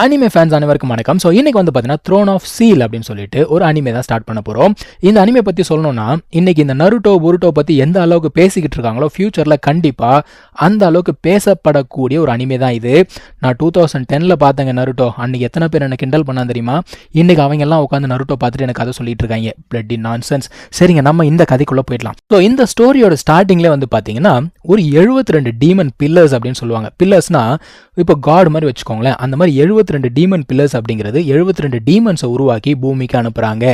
Anime fans அனைவருக்கும் வணக்கம். So இன்னைக்கு வந்து பார்த்தீங்கன்னா த்ரோன் ஆஃப் சீல் அப்படின்னு சொல்லிட்டு ஒரு அனிமே தான் ஸ்டார்ட் பண்ண போகிறோம். இந்த அனிமே பற்றி சொல்லணும்னா இன்னைக்கு இந்த நருட்டோ புருட்டோ பற்றி எந்த அளவுக்கு பேசிக்கிட்டு இருக்காங்களோ ஃபியூச்சரில் கண்டிப்பாக அந்த அளவுக்கு பேசப்படக்கூடிய ஒரு அனிமே தான் இது. நான் 2010 பார்த்தேங்க நருட்டோ. அன்னைக்கு எத்தனை பேர் எனக்கு கிண்டல் பண்ணா தெரியுமா? இன்னைக்கு அவங்க எல்லாம் உட்காந்து நருட்டோ பார்த்துட்டு எனக்கு கதை சொல்லிட்டு இருக்காங்க. Bloody nonsense. சரிங்க, நம்ம இந்த கதைக்குள்ளே போயிடலாம். ஸோ இந்த ஸ்டோரியோட ஸ்டார்டிங்லேயே வந்து பார்த்தீங்கன்னா ஒரு 72 டீமன் பில்லர்ஸ் அப்படின்னு சொல்லுவாங்க. பில்லர்ஸ்னா இப்போ காட் மாதிரி வச்சுக்கோங்களேன். அந்த மாதிரி 72 டீமன் பில்லர்ஸ் அப்படிங்கிறது 72 டீமன்ஸை உருவாக்கி பூமிக்கு அனுப்புகிறாங்க.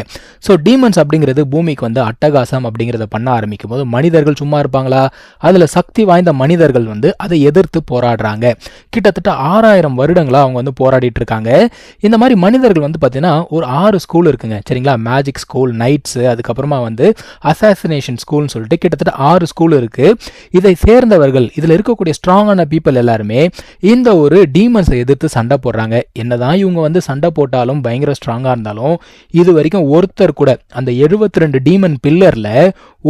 ஸோ டீமன்ஸ் அப்படிங்கிறது பூமிக்கு வந்து அட்டகாசம் அப்படிங்கிறத பண்ண ஆரம்பிக்கும் போது மனிதர்கள் சும்மா இருப்பாங்களா? அதில் சக்தி வாய்ந்த மனிதர்கள் வந்து அதை எதிர்த்து போராடுறாங்க. கிட்டத்தட்ட 6000 வருடங்களாக அவங்க வந்து போராடிட்டு இருக்காங்க. இந்த மாதிரி மனிதர்கள் வந்து பார்த்தீங்கன்னா ஒரு 6 ஸ்கூல் இருக்குங்க. சரிங்களா? மேஜிக் ஸ்கூல், நைட்ஸு, அதுக்கப்புறமா வந்து அசாசினேஷன் ஸ்கூல்னு சொல்லிட்டு கிட்டத்தட்ட 6 ஸ்கூல் இருக்குது. இதை சேர்ந்தவர்கள், இதில் இருக்கக்கூடிய ஸ்ட்ராங்கான பீப்புள் எல்லாருமே இந்த ஒரு டீமன்ஸை எதிர்த்து சண்டை போடுறாங்க. என்னதான் இவங்க வந்து சண்டை போட்டாலும் பயங்கர ஸ்ட்ராங்காக இருந்தாலும் இது வரைக்கும் ஒருத்தர் கூட அந்த 72 டீமன் பில்லரில்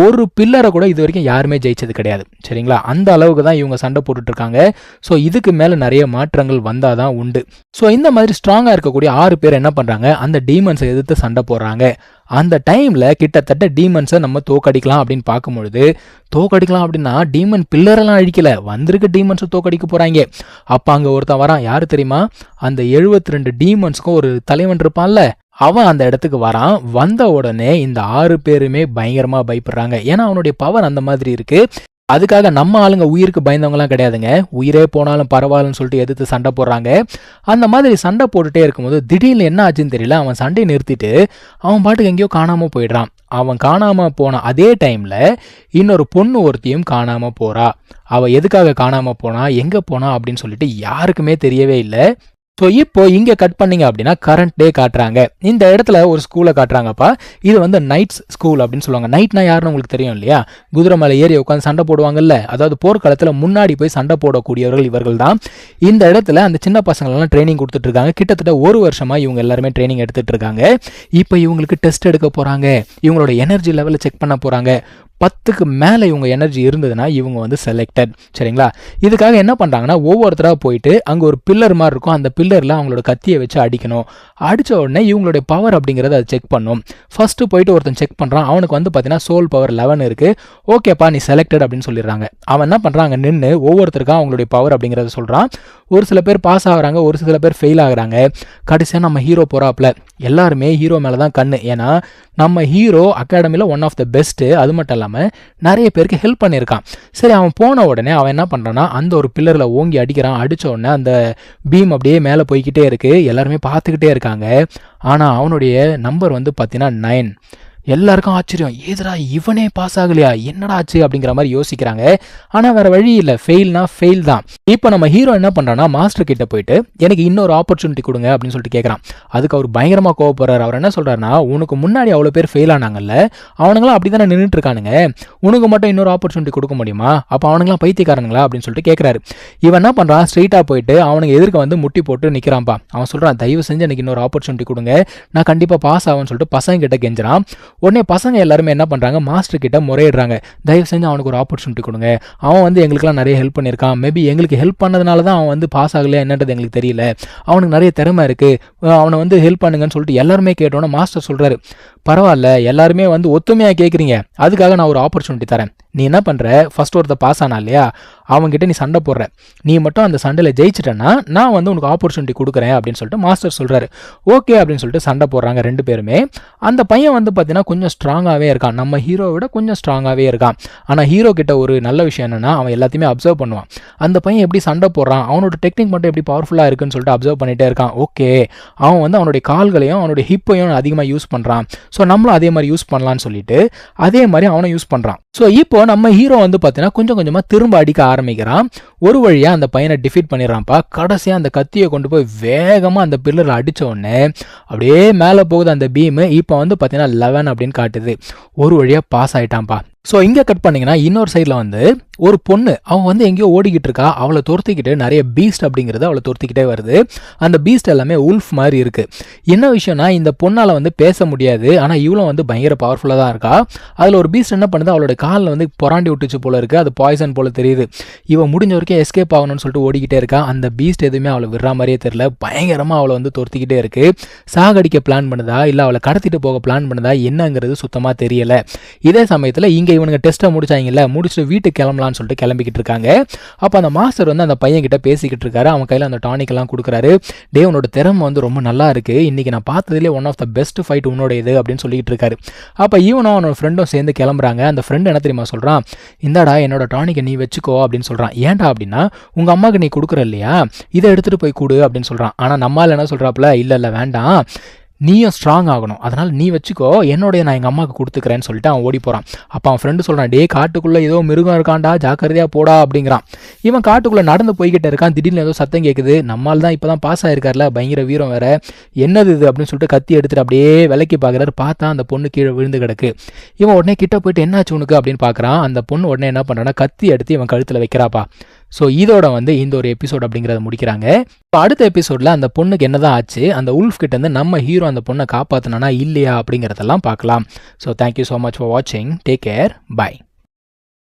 ஒரு பில்லரை கூட இது வரைக்கும் யாருமே ஜெயிச்சது கிடையாது. சரிங்களா? அந்த அளவுக்கு தான் இவங்க சண்டை போட்டுட்டு இருக்காங்க. ஸோ இதுக்கு மேலே நிறைய மாற்றங்கள் வந்தால் தான் உண்டு. ஸோ இந்த மாதிரி ஸ்ட்ராங்காக இருக்கக்கூடிய 6 பேர் என்ன பண்ணுறாங்க? அந்த டீமன்ஸை எதிர்த்து சண்டை போடுறாங்க. அந்த டைமில் கிட்டத்தட்ட டீமன்ஸை நம்ம தோக்கடிக்கலாம் அப்படின்னு பார்க்கும்பொழுது, தோக்கடிக்கலாம் அப்படின்னா டீமன் பில்லரெல்லாம் அழிக்கல, வந்திருக்க டீமன்ஸை தோக்கடிக்க போகிறாங்க. அப்போ அங்கே ஒருத்தன் வரான். யார் தெரியுமா? அந்த 72 டீமன்ஸுக்கும் ஒரு தலைவன் இருப்பான்ல, அவன் அந்த இடத்துக்கு வரான். வந்த உடனே இந்த 6 பேருமே பயங்கரமாக பயப்படுறாங்க. ஏன்னா அவனுடைய பவர் அந்த மாதிரி இருக்கு. அதுக்காக நம்ம ஆளுங்க உயிருக்கு பயந்தவங்கலாம் கிடையாதுங்க. உயிரே போனாலும் பரவாயில்லன்னு சொல்லிட்டு எதிர்த்து சண்டை போடுறாங்க. அந்த மாதிரி சண்டை போட்டுட்டே இருக்கும்போது திடீர்னு என்ன ஆச்சுன்னு தெரியல, அவன் சண்டையை நிறுத்திட்டு அவன் பாட்டுக்கு எங்கேயோ காணாமல் போயிடுறான். அவன் காணாமல் போன அதே டைமில் இன்னொரு பொண்ணு ஒருத்தியும் காணாமல் போகிறா. அவள் எதுக்காக காணாமல் போனா, எங்கே போனா அப்படின்னு சொல்லிட்டு யாருக்குமே தெரியவே இல்லை. ஸோ இப்போ இங்கே கட் பண்ணிங்க அப்படின்னா கரண்ட் டே காட்டுறாங்க. இந்த இடத்துல ஒரு ஸ்கூலை காட்டுறாங்கப்பா. இது வந்து நைட்ஸ் ஸ்கூல் அப்படின்னு சொல்லுவாங்க. நைட்னா யாருன்னு உங்களுக்கு தெரியும் இல்லையா? குதிரை மேலே ஏறி உட்காந்து சண்டை போடுவாங்கல்ல, அதாவது போர்க்காலத்தில் முன்னாடி போய் சண்டை போடக்கூடியவர்கள் இவர்கள் தான். இந்த இடத்துல அந்த சின்ன பசங்களெல்லாம் ட்ரைனிங் கொடுத்துட்டு இருக்காங்க. கிட்டத்தட்ட 1 வருஷமாக இவங்க எல்லாருமே ட்ரைனிங் எடுத்துகிட்டு இருக்காங்க. இப்போ இவங்களுக்கு டெஸ்ட் எடுக்க போகிறாங்க. இவங்களோட எனர்ஜி லெவலை செக் பண்ண போகிறாங்க. 10க்கு மேலே இவங்க எனர்ஜி இருந்ததுன்னா இவங்க வந்து செலக்டட். சரிங்களா? இதுக்காக என்ன பண்ணுறாங்கன்னா ஒவ்வொருத்தராக போயிட்டு அங்கே ஒரு பில்லர் மாதிரி இருக்கும். அந்த பில்லரில் அவங்களோட கத்தியை வச்சு அடிக்கணும். அடித்த உடனே இவங்களுடைய பவர் அப்படிங்கிறத அதை செக் பண்ணும். ஃபஸ்ட்டு போயிட்டு ஒருத்தன் செக் பண்ணுறான். அவனுக்கு வந்து பார்த்தீங்கன்னா சோல் பவர் 11 இருக்குது. ஓகேப்பா, நீ செலக்டட் அப்படின்னு சொல்லிடுறாங்க. அவன் என்ன பண்ணுறான்? அங்கே நின்று ஒவ்வொருத்தருக்கும் அவங்களுடைய பவர் அப்படிங்கிறத சொல்கிறான். ஒரு சில பேர் பாஸ் ஆகுறாங்க, ஒரு சில பேர் ஃபெயில் ஆகுறாங்க. கடைசியாக நம்ம ஹீரோ போகிறாப்புல. எல்லாருமே ஹீரோ மேலே தான் கண்ணு. ஏன்னா நம்ம ஹீரோ அகாடமியில் ஒன் ஆஃப் த பெஸ்ட்டு. அது மட்டும் இல்லாமல் நிறைய பேருக்கு ஹெல்ப் பண்ணியிருக்கான். சரி, அவன் போன உடனே அவன் என்ன பண்ணுறான்னா அந்த ஒரு பில்லரில் ஓங்கி அடிக்கிறான். அடித்த உடனே அந்த பீம் அப்படியே மேலே போய்கிட்டே இருக்குது. எல்லாருமே பார்த்துக்கிட்டே இருக்காங்க. ஆனால் அவனுடைய நம்பர் வந்து பார்த்தீங்கன்னா 9. எல்லாருக்கும் ஆச்சரியம். ஏதுடா இவனே பாஸ் ஆகலையா, என்னடா ஆச்சு அப்படிங்கிற மாதிரி யோசிக்கிறாங்க. ஆனால் வேற வழி இல்லை, ஃபெயில்னா ஃபெயில் தான். இப்போ நம்ம ஹீரோ என்ன பண்ணுறான்னா மாஸ்டர் கிட்ட போயிட்டு எனக்கு இன்னொரு ஆப்பர்ச்சுனிட்டி கொடுங்க அப்படின்னு சொல்லிட்டு கேட்குறான். அதுக்கு அவர் பயங்கரமாக கோவப்படுறாரு. அவர் என்ன சொல்கிறாருன்னா, உனக்கு முன்னாடி அவ்வளோ பேர் ஃபெயில் ஆனாங்கல்ல, அவனுங்களாம் அப்படி தானே நின்றுட்டு இருக்கானுங்க, உனக்கு மட்டும் இன்னொரு ஆப்பர்ச்சுனிட்டி கொடுக்க முடியுமா? அப்போ அவனுங்களாம் பைத்தியக்காரனுங்களா அப்படின்னு சொல்லிட்டு கேட்குறாரு. இவன் என்ன பண்ணுறான்? ஸ்ட்ரெயிட்டாக போயிட்டு அவனுக்கு எதிர்க்க வந்து முட்டி போட்டு நிற்கிறான்ப்பா. அவன் சொல்கிறான், தயவு செஞ்சு எனக்கு இன்னொரு ஆப்பர்ச்சுனிட்டி கொடுங்க, நான் கண்டிப்பாக பாஸ் ஆகும்னு சொல்லிட்டு பசங்க கிட்ட கெஞ்சுறான். உடனே பசங்க எல்லாருமே என்ன பண்ணுறாங்க? மாஸ்டர் கிட்ட முறையிடுறாங்க. தயவு செஞ்சு அவனுக்கு ஒரு ஆப்பர்ச்சுனிட்டி கொடுங்க, அவன் வந்து எங்களுக்குலாம் நிறைய ஹெல்ப் பண்ணியிருக்கான், மேபி எங்களுக்கு ஹெல்ப் பண்ணதுனால தான் அவன் வந்து பாஸ் ஆகலையா என்னன்றது எங்களுக்கு தெரியல, அவனுக்கு நிறைய திறமை இருக்குது, அவனை வந்து ஹெல்ப் பண்ணுங்கன்னு சொல்லிட்டு எல்லாருமே கேட்டோன்னே மாஸ்டர் சொல்கிறாரு, பரவாயில்ல, எல்லாருமே வந்து ஒத்துமையாக கேட்குறீங்க, அதுக்காக நான் ஒரு ஆப்பர்ச்சுனிட்டி தரேன். நீ என்ன பண்ணுற? ஃபர்ஸ்ட் ஒருத்த பாஸ் ஆனா இல்லையா, அவங்ககிட்ட நீ சண்டை போடுற, நீ மட்டும் அந்த சண்டையில் ஜெயிச்சிட்டேன்னா நான் வந்து உனக்கு ஆப்பர்ச்சுனிட்டி கொடுக்குறேன் அப்படின்னு சொல்லிட்டு மாஸ்டர் சொல்கிறாரு. ஓகே அப்படின்னு சொல்லிட்டு சண்டை போடுறாங்க 2 பேருமே. அந்த பையன் வந்து பார்த்தீங்கன்னா கொஞ்சம் ஸ்ட்ராங்காகவே இருக்கான். நம்ம ஹீரோவை விட கொஞ்சம் ஸ்ட்ராங்காகவே இருக்கான். ஆனால் ஹீரோ கிட்ட ஒரு நல்ல விஷயம் என்னென்னா அவன் எல்லாத்தையுமே அப்சர்வ் பண்ணுவான். அந்த பையன் எப்படி சண்டை போடுறான், அவனோட டெக்னிக் மட்டும் எப்படி பவர்ஃபுல்லாக இருக்குன்னு சொல்லிட்டு அப்சர்வ் பண்ணிகிட்டே இருக்கான். ஓகே, அவன் வந்து அவனுடைய கால்களையும் அவனுடைய ஹிப்பையும் அதிகமாக யூஸ் பண்ணுறான். ஸோ நம்மளும் அதே மாதிரி யூஸ் பண்ணலான்னு சொல்லிட்டு அதே மாதிரி அவனை யூஸ் பண்ணுறான். ஸோ இப்போ நம்ம ஹீரோ வந்து பார்த்தீங்கன்னா கொஞ்சம் கொஞ்சமாக திரும்ப அடிக்க ஆரம்பிக்கிறான். ஒரு வழியாக அந்த பையனை டிஃபீட் பண்ணிடுறான்ப்பா. கடைசியாக அந்த கத்தியை கொண்டு போய் வேகமாக அந்த பில்லரில் அடித்த உடனே அப்படியே மேலே போகுது அந்த பீமு. இப்போ வந்து பார்த்தீங்கன்னா 11 அப்படின்னு காட்டுது. ஒரு வழியாக பாஸ் ஆகிட்டான்ப்பா. ஸோ இங்கே கட் பண்ணிங்கன்னா இன்னொரு சைடில் வந்து ஒரு பொண்ணு அவன் வந்து எங்கேயோ ஓடிக்கிட்டு இருக்கா. அவளை துரத்திக்கிட்டு நிறைய பீஸ்ட் அப்படிங்கிறது அவளை துரத்திக்கிட்டே வருது. அந்த பீஸ்ட் எல்லாமே உல்ஃப் மாதிரி இருக்குது. என்ன விஷயம்னா இந்த பொண்ணால் வந்து பேச முடியாது, ஆனால் இவளும் வந்து பயங்கர பவர்ஃபுல்லாக தான் இருக்கா. அதில் ஒரு பீஸ்ட் என்ன பண்ணுது, அவளோட காலில் வந்து புறாண்டி விட்டுச்சு போல இருக்குது. அது பாய்சன் போல தெரியுது. இவன் முடிஞ்ச வரைக்கும் எஸ்கேப் ஆகணும்னு சொல்லிட்டு ஓடிக்கிட்டே இருக்கா. அந்த பீஸ்ட் எதுவுமே அவளை விடுற மாதிரியே தெரியல. பயங்கரமாக அவளை வந்து துரத்திக்கிட்டே இருக்குது. சாகடிக்க பிளான் பண்ணுதா இல்லை அவளை கடத்திட்டு போக பிளான் பண்ணுதா என்னங்கிறது சுத்தமாக தெரியலை. இதே சமயத்தில் இங்கே இவனுங்க டெஸ்ட்டை முடிச்சாங்கல்ல, முடிச்சுட்டு வீட்டுக்கு கிளம்பலான்னு சொல்லிட்டு கிளம்பிக்கிட்டு இருக்காங்க. அப்போ அந்த மாஸ்டர் வந்து அந்த பையன் கிட்ட பேசிக்கிட்டு இருக்காரு. அவன் கையில் அந்த டானிக் எல்லாம் கொடுக்குறாரு. டே உன்னோட திறமை வந்து ரொம்ப நல்லா இருக்கு, இன்னைக்கு நான் பார்த்ததுலேயே one of the best fight உன்னோட இது அப்படின்னு சொல்லிட்டு இருக்காரு. அப்போ இவனும் அவனோட ஃப்ரெண்டும் சேர்ந்து கிளம்புறாங்க. அந்த ஃப்ரெண்ட் என்ன தெரியுமா சொல்கிறான், இந்தாடா என்னோட டானிக்கை நீ வச்சுக்கோ அப்படின்னு சொல்கிறான். ஏன்டா அப்படின்னா உங்கள் அம்மாவுக்கு நீ கொடுக்குற இல்லையா, இதை எடுத்துகிட்டு போய் கொடு அப்படின்னு சொல்கிறான். ஆனால் நம்மால் என்ன சொல்கிறாப்புல, இல்லை வேண்டாம், நீயும் ஸ்ட்ராங் ஆகணும், அதனால் நீ வச்சுக்கோ, என்னோடைய நான் எங்கள் அம்மாவுக்கு கொடுத்துக்கிறேன்னு சொல்லிட்டு அவன் ஓடி போகிறான். அப்போ அவன் ஃப்ரெண்டு சொல்கிறான், டே காட்டுக்குள்ளே ஏதோ மிருகம் இருக்கான்டா, ஜாக்கிரதையாக போடா அப்படிங்கிறான். இவன் காட்டுக்குள்ளே நடந்து போய்கிட்டே இருக்கான். திடீர்னு ஏதோ சத்தம் கேட்குது. நம்மால் தான் இப்போ தான் பாஸ் ஆகிருக்கார்ல, பயங்கர வீரம் வேற, என்னது இது அப்படின்னு சொல்லிட்டு கத்தி எடுத்துகிட்டு அப்படியே விலைக்கு பார்க்குறாரு. பார்த்தா அந்த பொண்ணு கீழே விழுந்து கிடக்கு. இவன் உடனே கிட்ட போயிட்டு என்னாச்சு உனக்கு அப்படின்னு பார்க்குறான். அந்த பொண்ணு உடனே என்ன பண்ணுறான்னா கத்தி எடுத்து இவன் கழுத்தில் வைக்கிறாப்பா. ஸோ இதோட வந்து இந்த ஒரு எபிசோட் அப்படிங்கிறத முடிக்கிறாங்க. இப்போ அடுத்த எபிசோடில் அந்த பொண்ணுக்கு என்னதான் ஆச்சு, அந்த உல்ஃப் கிட்ட இருந்து நம்ம ஹீரோ அந்த பொண்ணை காப்பாற்றினானா இல்லையா அப்படிங்கிறதெல்லாம் பார்க்கலாம். So thank you so much for வாட்சிங். Take care. பை.